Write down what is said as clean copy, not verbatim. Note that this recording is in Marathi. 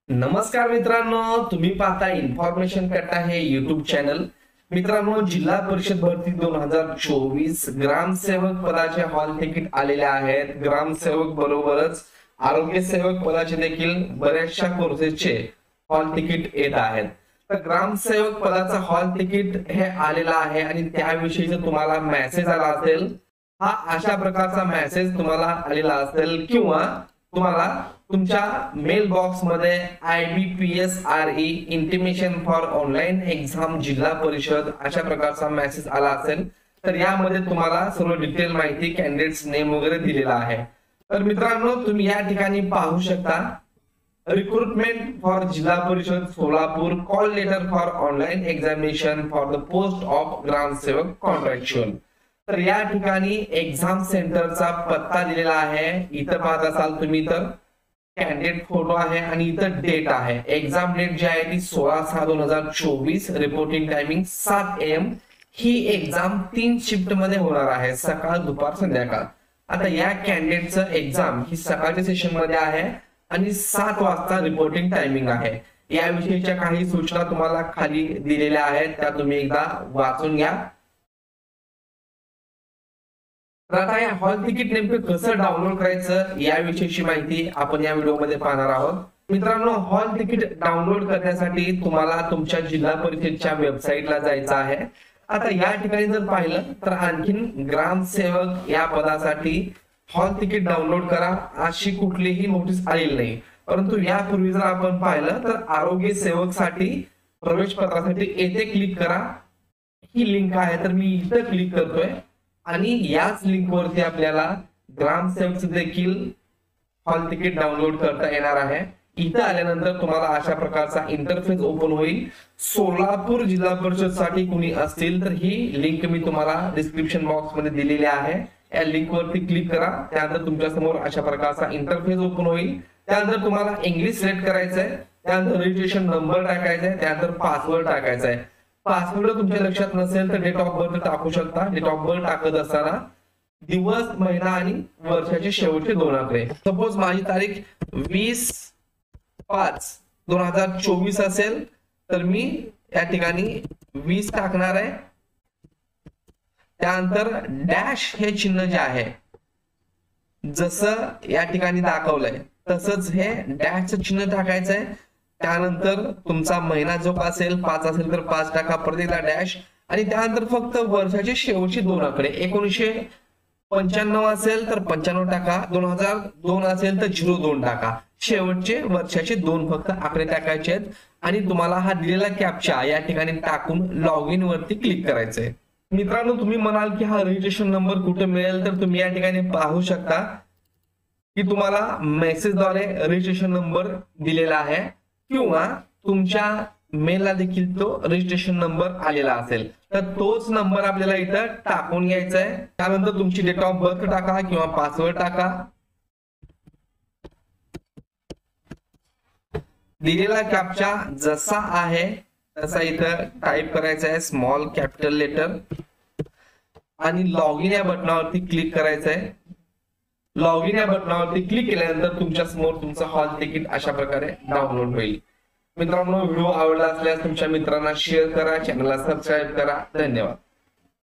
नमस्कार मित्रांनो, तुम्ही पाहता इन्फॉर्मेशन कट्टा हे युट्यूब चॅनल। मित्रांनो, जिल्हा परिषद भरती 2024 ग्रामसेवक पदाचे हॉल तिकीट आलेले आहेत। ग्रामसेवक बरोबरच आरोग्य सेवक पदाचे देखील बऱ्याचशा कोर्सेसचे हॉल तिकीट येत आहेत। तर ग्रामसेवक पदाचा हॉल तिकीट हे आलेला आहे आणि त्याविषयीचा तुम्हाला मेसेज आला असेल। हा अशा प्रकारचा मेसेज तुम्हाला आलेला असेल किंवा तुम्हाला तुमच्या मेल बॉक्स मध्ये IBPSRE intimation for online exam जिल्हा परिषद अशा प्रकारचा मेसेज आला असेल। तर यामध्ये तुम्हाला सर्व डिटेल माहिती कॅन्डिडेट्स नेम वगैरे दिलेला आहे। तर मित्रांनो, तुम्ही या ठिकाणी पाहू शकता recruitment for Zilla Parishad Solapur call letter for online examination for the post of Gramsevak contractual. तर या ठिकाणी एक्झाम सेंटरचा पत्ता दिलेला आहे। इथं पाहत असाल तुम्ही तर कॅन्डिडेट फोटो आहे आणि इथं डेट आहे। एक्झाम डेट जी आहे ती 16/6/2024, reporting timing 7 AM। He exam 3 shift मध्ये होणार आहे, सकाळ दुपार संध्याकाळ। आता या कॅन्डिडेटचं एक्झाम ही सकाळच्या सेशन मध्ये आहे आणि 7 वाजता रिपोर्टिंग टायमिंग आहे। याविषयीच्या काही सूचना तुम्हाला खाली दिलेल्या आहेत, त्या तुम्ही एकदा वाचून घ्या। तर आता या हॉल तिकीट नेमकं कसं डाउनलोड करायचं याविषयीची माहिती आपण या व्हिडिओमध्ये पाहणार आहोत। मित्रांनो, हॉल तिकीट डाउनलोड करण्यासाठी तुम्हाला तुमच्या जिल्हा परिषदच्या वेबसाईटला जायचं आहे। आता या ठिकाणी जर पाहिलं तर आणखीन ग्रामसेवक या पदासाठी हॉल तिकीट डाउनलोड करा अशी कुठलीही नोटीस आलेली नाही। परंतु यापूर्वी जर आपण पाहिलं तर आरोग्य सेवक साठी प्रवेश पत्रासाठी येथे क्लिक करा, ही लिंक आहे। तर मी इथं क्लिक करतोय आणि याच लिंक वरती आपल्याला ग्रामसेवक देखील हॉल तिकीट डाउनलोड करता येणार आहे। इथं आल्यानंतर तुम्हाला अशा प्रकारचा इंटरफेस ओपन होईल। सोलापूर जिल्हा परिषद साठी कुणी असतील तर ही लिंक मी तुम्हाला डिस्क्रिप्शन बॉक्स मध्ये दिलेली आहे। या लिंक वरती क्लिक करा, त्यानंतर तुमच्या समोर अशा प्रकारचा इंटरफेस ओपन होईल। त्यानंतर तुम्हाला इंग्लिश सिलेक्ट करायचंय, त्यानंतर रजिस्ट्रेशन नंबर टाकायचा आहे, त्यानंतर पासवर्ड टाकायचा आहे। पासवर्ड तुमच्या लक्षात नसेल तर डेट ऑफ बर्थ टाकू शकता। डेट ऑफ बर्थ टाकत असताना दिवस, महिना आणि वर्षाचे शेवटचे 2 आकडे। सपोज माझी तारीख 20/5/2024 असेल तर मी या ठिकाणी 20 टाकणार आहे। त्यानंतर डॅश हे चिन्ह जे आहे जसं या ठिकाणी दाखवलंय तसंच हे डॅशचं चिन्ह टाकायचं आहे। त्यानंतर तुमचा महिना जो असेल 5 असेल तर 5 टाका, प्रत्येकदा डॅश आणि त्यानंतर फक्त वर्षाचे शेवटचे 2 आकडे। 1995 असेल तर 95 टाका, 2002 असेल तर 02 टाका। शेवटचे वर्षाचे 2 फक्त आकडे टाकायचे आहेत आणि तुम्हाला हा दिलेला कॅप्चा या ठिकाणी टाकून लॉग इन वरती क्लिक करायचंय। मित्रांनो, तुम्ही म्हणाल की हा रजिस्ट्रेशन नंबर कुठे मिळेल, तर तुम्ही या ठिकाणी पाहू शकता की तुम्हाला मेसेजद्वारे रजिस्ट्रेशन नंबर दिलेला आहे किंवा तुमच्या मेलला देखील तो रजिस्ट्रेशन नंबर आलेला असेल। तर तोच नंबर आपल्याला इथं टाकून घ्यायचा आहे। त्यानंतर तुमची डेट ऑफ बर्थ टाका किंवा पासवर्ड टाका। दिलेला कॅप्चा जसा आहे तसा इथं टाइप करायचा आहे, स्मॉल कॅपिटल लेटर, आणि लॉग इन या बटनावरती क्लिक करायचं आहे। लॉग इन या बटनावरती क्लिक केल्यानंतर तुमच्या समोर तुमचं हॉल तिकीट अशा प्रकारे डाउनलोड होईल। मित्रांनो, व्हिडिओ आवडला असल्यास तुमच्या मित्रांना शेअर करा, चॅनलला सबस्क्राईब करा। धन्यवाद।